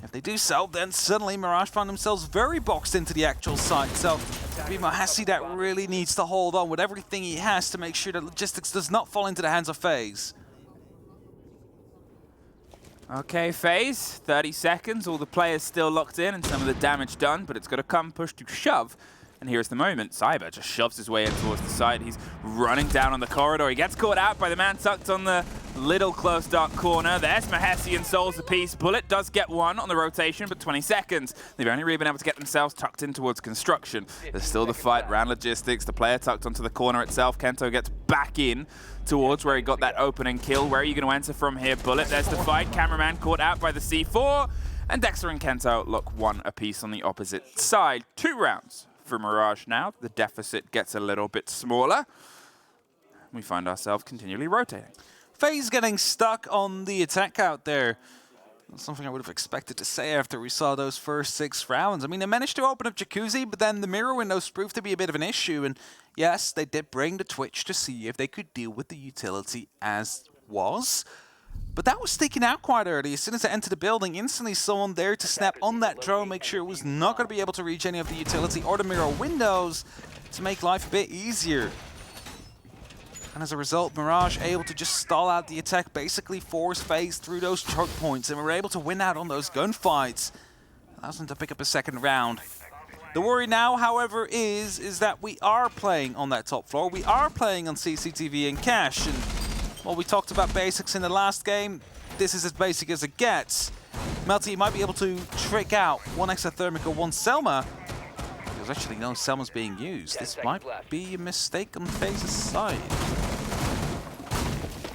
S2: If they do so, then suddenly Mirage find themselves very boxed into the actual site. So it'll be Mahesi that really needs to hold on with everything he has to make sure that logistics does not fall into the hands of FaZe.
S1: Okay, FaZe, 30 seconds. All the players still locked in and some of the damage done, but it's got to come push to shove. And here's the moment. Cyber just shoves his way in towards the side. He's running down on the corridor. He gets caught out by the man tucked on the little close dark corner. There's Mahesi and Souls apiece. Bullet does get one on the rotation, but 20 seconds. They've only really been able to get themselves tucked in towards construction. There's still the fight around logistics. The player tucked onto the corner itself. Kento gets back in towards where he got that opening kill. Where are you going to enter from here? Bullet, there's the fight. Cameraman caught out by the C4. And Dexter and Kento look one apiece on the opposite side. 2 rounds for Mirage now. The deficit gets a little bit smaller. We find ourselves continually rotating.
S2: FaZe getting stuck on the attack out there. That's something I would have expected to say after we saw those first 6 rounds. I mean, they managed to open up Jacuzzi, but then the mirror windows proved to be a bit of an issue. And yes, they did bring the Twitch to see if they could deal with the utility as was. But that was sticking out quite early. As soon as I entered the building, instantly someone there to snap on that drone, make sure it was not going to be able to reach any of the utility or the mirror windows to make life a bit easier. And as a result, Mirage able to just stall out the attack, basically force FaZe through those choke points, and we were able to win out on those gunfights. Allows them to pick up a second round. The worry now, however, is that we are playing on that top floor. We are playing on CCTV and cash, and well, we talked about basics in the last game. This is as basic as it gets. Melty might be able to trick out 1 exothermic or 1 Selma. There's actually no Selmas being used. This might be a mistake on FaZe's side.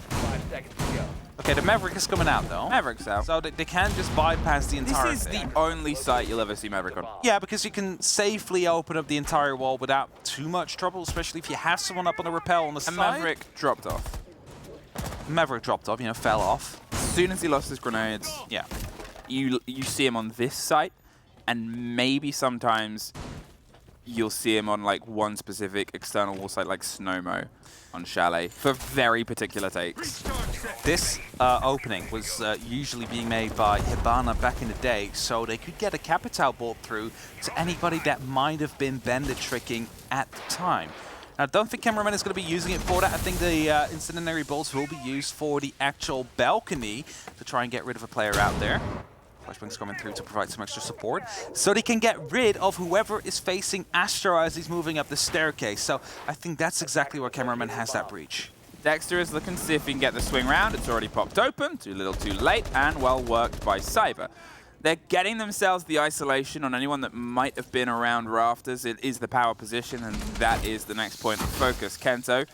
S3: 5 seconds to go.
S2: Okay, the Maverick is coming out though.
S1: Maverick's out.
S2: So they can just bypass the entire
S1: This is
S2: thing.
S1: the only site you'll ever see Maverick on.
S2: Yeah, because you can safely open up the entire wall without too much trouble, especially if you have someone up on the rappel on the
S1: And
S2: side.
S1: Maverick dropped off.
S2: Maverick dropped off, fell off.
S1: As soon as he lost his grenades,
S2: Yeah.
S1: you see him on this site, and maybe sometimes you'll see him on like one specific external wall site like Snowmo on Chalet for very particular takes.
S2: This opening was usually being made by Hibana back in the day, so they could get a Capital bolt through to anybody that might have been bandit tricking at the time. Now, I don't think Cameraman is going to be using it for that. I think the incendiary bolts will be used for the actual balcony to try and get rid of a player out there. Flashbang's coming through to provide some extra support, so they can get rid of whoever is facing Astro as he's moving up the staircase. So I think that's exactly where Cameraman has that breach.
S1: Dexter is looking to see if he can get the swing round. It's already popped open, too little too late, and well worked by Cyber. They're getting themselves the isolation on anyone that might have been around rafters. It is the power position, and that is the next point of focus. Kento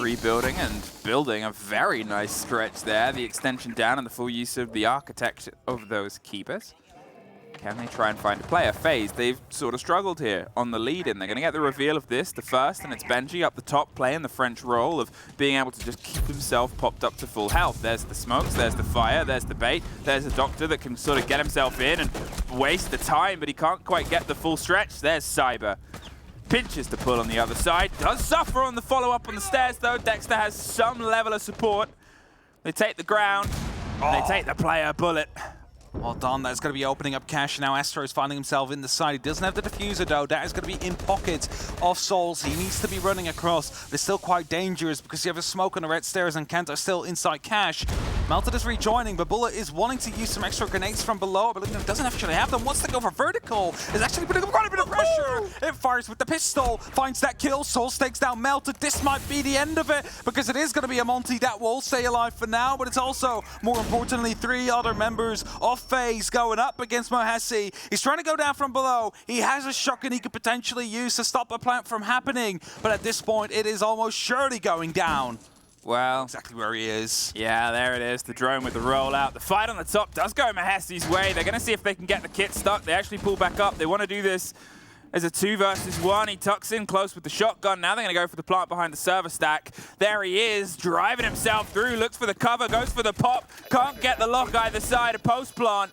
S1: rebuilding and building a very nice stretch there. The extension down and the full use of the architecture of those keepers. Can they try and find a player? FaZe, they've sort of struggled here on the lead-in. They're going to get the reveal of this, the first, and it's Benji up the top playing the French role of being able to just keep himself popped up to full health. There's the smokes, there's the fire, there's the bait, there's a doctor that can sort of get himself in and waste the time, but he can't quite get the full stretch. There's Cyber. Pinches to pull on the other side. Does suffer on the follow-up on the stairs, though. Dexter has some level of support. They take the ground, and they take the player. Bullet.
S2: Well done, that's going to be opening up cash now. Astro is finding himself in the side. He doesn't have the diffuser though. That is going to be in pocket of Souls. He needs to be running across. But it's still quite dangerous because you have a smoke on the red stairs and Kento still inside cash. Melted is rejoining, but Bullet is wanting to use some extra grenades from below. But it doesn't actually have them. Wants to go for vertical. It's actually putting up quite a bit of pressure. It fires with the pistol. Finds that kill. Souls takes down Melted. This might be the end of it because it is going to be a Monty that will stay alive for now. But it's also, more importantly, 3 other members of FaZe going up against Mahesi. He's trying to go down from below. He has a shotgun he could potentially use to stop a plant from happening. But at this point, it is almost surely going down.
S1: Well,
S2: Exactly where he is.
S1: yeah, there it is. The drone with the rollout. The fight on the top does go Mahesi's way. They're going to see if they can get the kit stuck. They actually pull back up. They want to do this as a 2 versus 1. He tucks in close with the shotgun. Now they're going to go for the plant behind the server stack. There he is, driving himself through. Looks for the cover, goes for the pop. Can't get the lock either side. A post plant.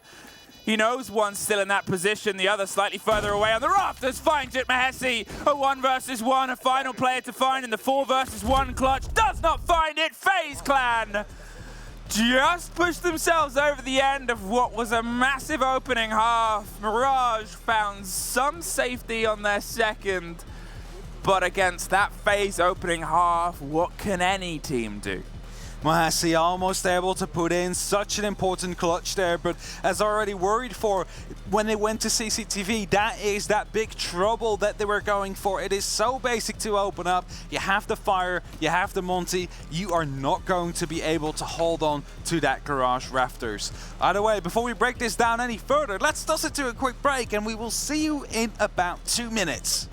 S1: He knows one's still in that position, the other slightly further away on the rafters. Finds it, Mahesi. A 1 versus 1, a final player to find in the 4 versus 1 clutch. Does not find it. FaZe Clan just pushed themselves over the end of what was a massive opening half. Mirage found some safety on their second, but against that FaZe opening half, what can any team do?
S2: Mahasi almost able to put in such an important clutch there, but as already worried for when they went to CCTV, that is that big trouble that they were going for. It is so basic to open up. You have the fire, you have the Monty, you are not going to be able to hold on to that garage rafters. Either way, before we break this down any further, let's toss it to a quick break and we will see you in about 2 minutes.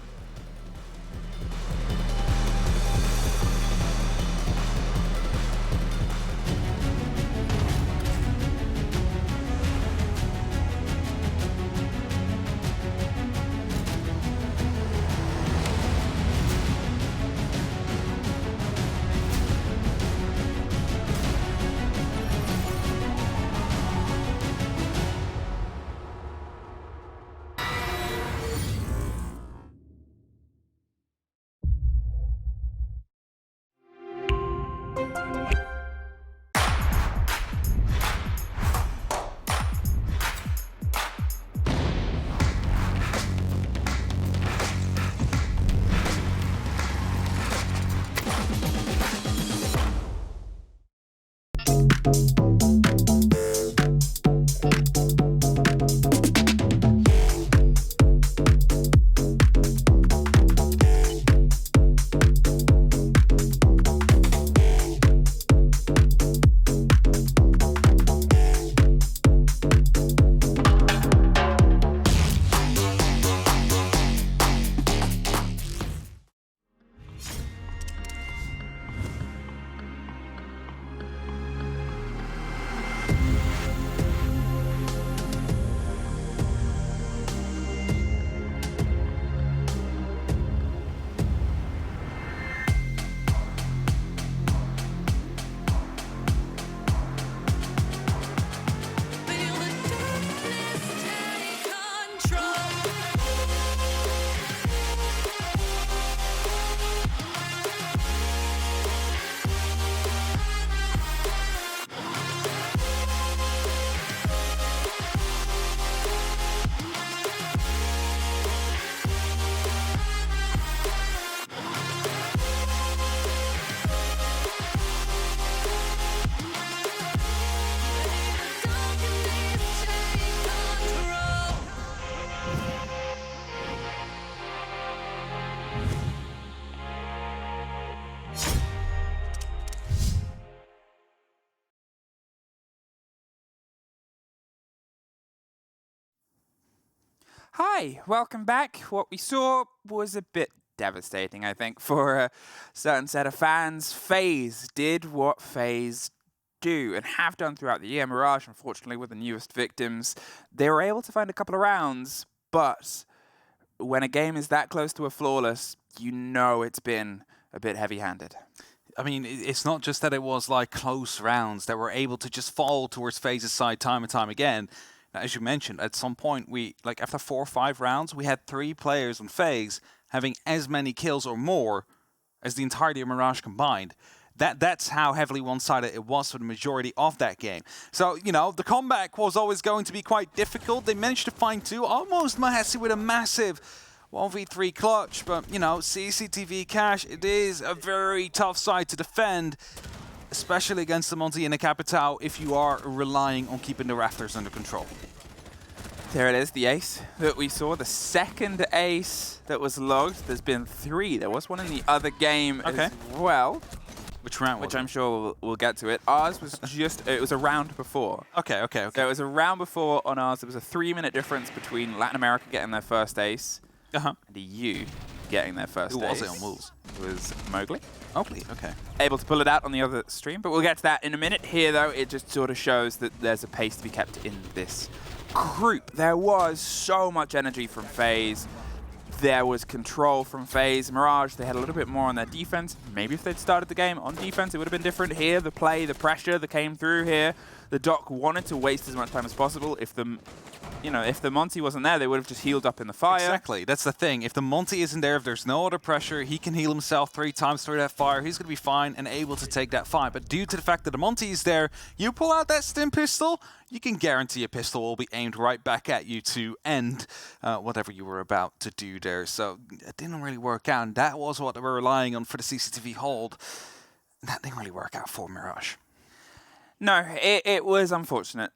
S1: Hi, welcome back. What we saw was a bit devastating, I think, for a certain set of fans. FaZe did what FaZe do and have done throughout the year. Mirage, unfortunately, were the newest victims. They were able to find a couple of rounds, but when a game is that close to a flawless, you know it's been a bit heavy-handed.
S2: I mean, it's not just that it was like close rounds that were able to just fall towards FaZe's side time and time again. Now, as you mentioned, at some point, after 4 or 5 rounds, we had 3 players on FaZe having as many kills or more as the entirety of Mirage combined. That's how heavily one-sided it was for the majority of that game. So, you know, the comeback was always going to be quite difficult. They managed to find 2, almost Mahasi with a massive 1v3 clutch, but, you know, CCTV cash, it is a very tough side to defend, especially against the Monty in the Capital if you are relying on keeping the rafters under control.
S1: There it is, the ace that we saw, the second ace that was logged. There's been 3. There was one in the other game as well.
S2: Which round was
S1: Which I'm sure we'll get to it. Ours was just, it was a round before.
S2: Okay.
S1: So it was a round before on ours. There was a 3-minute difference between Latin America getting their first ace and the EU getting their first ace.
S2: Who was it on Wolves?
S1: It was Mowgli.
S2: Mowgli, okay.
S1: Able to pull it out on the other stream, but we'll get to that in a minute. Here, though, it just sort of shows that there's a pace to be kept in this group. There was so much energy from FaZe. There was control from FaZe. Mirage, they had a little bit more on their defense. Maybe if they'd started the game on defense, it would have been different. Here, the play, the pressure that came through here. The Doc wanted to waste as much time as possible. If the Monty wasn't there, they would have just healed up in the fire.
S2: Exactly, that's the thing. If the Monty isn't there, if there's no other pressure, he can heal himself 3 times through that fire. He's going to be fine and able to take that fight. But due to the fact that the Monty is there, you pull out that stim pistol, you can guarantee a pistol will be aimed right back at you to end whatever you were about to do there. So it didn't really work out, and that was what they were relying on for the CCTV hold. that didn't really work out for Mirage.
S1: No, it was unfortunate.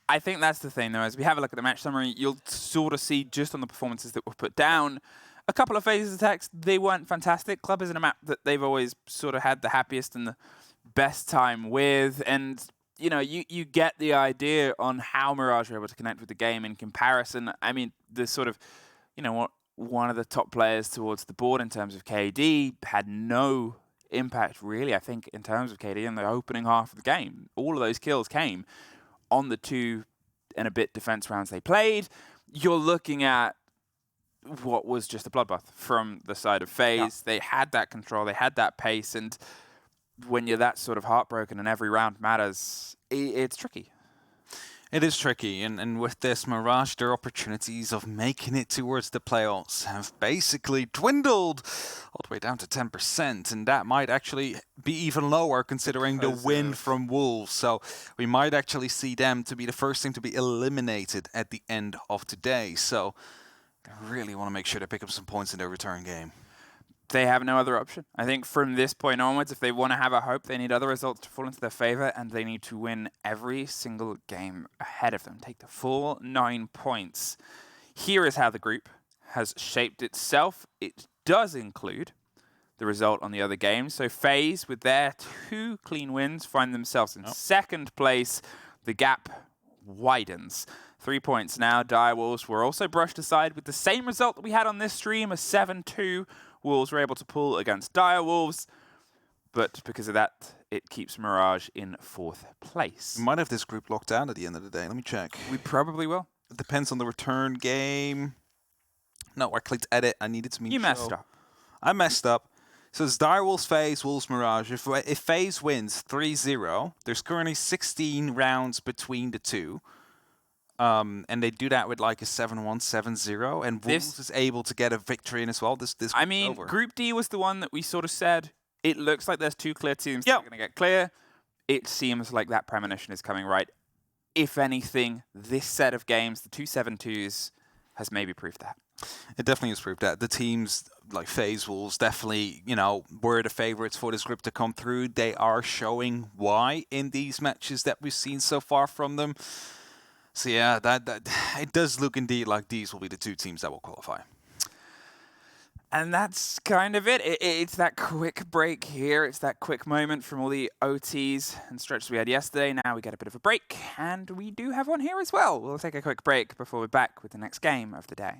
S1: I think that's the thing, though. As we have a look at the match summary, you'll sort of see just on the performances that were put down, a couple of phases attacks, they weren't fantastic. Club isn't a map that they've always sort of had the happiest and the best time with. And, you know, you get the idea on how Mirage were able to connect with the game in comparison. I mean, the sort of, you know, one of the top players towards the board in terms of KD had no impact, really, I think, in terms of KD in the opening half of the game. All of those kills came on the 2 and a bit defense rounds they played. You're looking at what was just a bloodbath from the side of FaZe. Yeah. They had that control, they had that pace, and when you're that sort of heartbroken and every round matters, it's tricky.
S2: It is tricky, and with this, Mirage, their opportunities of making it towards the playoffs have basically dwindled all the way down to 10%, and that might actually be even lower considering the win from Wolves. So we might actually see them to be the first team to be eliminated at the end of today. So I really want to make sure they pick up some points in their return game.
S1: They have no other option. I think from this point onwards, if they want to have a hope, they need other results to fall into their favor, and they need to win every single game ahead of them. Take the full 9 points. Here is how the group has shaped itself. It does include the result on the other games. So FaZe, with their 2 clean wins, find themselves in second place. The gap widens. 3 points now. Direwolves were also brushed aside with the same result that we had on this stream, a 7-2. Wolves were able to pull against Direwolves, but because of that, it keeps Mirage in 4th place.
S2: We might have this group locked down at the end of the day. Let me check.
S1: We probably will.
S2: It depends on the return game. No, I clicked edit. I needed to mean
S1: You messed up.
S2: I messed up. So it's Direwolves, FaZe, Wolves, Mirage. If FaZe wins 3-0, there's currently 16 rounds between the two. And they do that with like a 7-1, 7-0, and Wolves is able to get a victory in as well. This
S1: I mean,
S2: over.
S1: Group D was the one that we sort of said, it looks like there's 2 clear teams that are going to get clear. It seems like that premonition is coming right. If anything, this set of games, the 2 7-2s, has maybe proved that.
S2: It definitely has proved that. The teams like FaZe, Wolves definitely, you know, were the favorites for this group to come through. They are showing why in these matches that we've seen so far from them. So yeah, that it does look indeed like these will be the 2 teams that will qualify.
S1: And that's kind of it. It's that quick break here. It's that quick moment from all the OTs and stretches we had yesterday. Now we get a bit of a break, and we do have one here as well. We'll take a quick break before we're back with the next game of the day.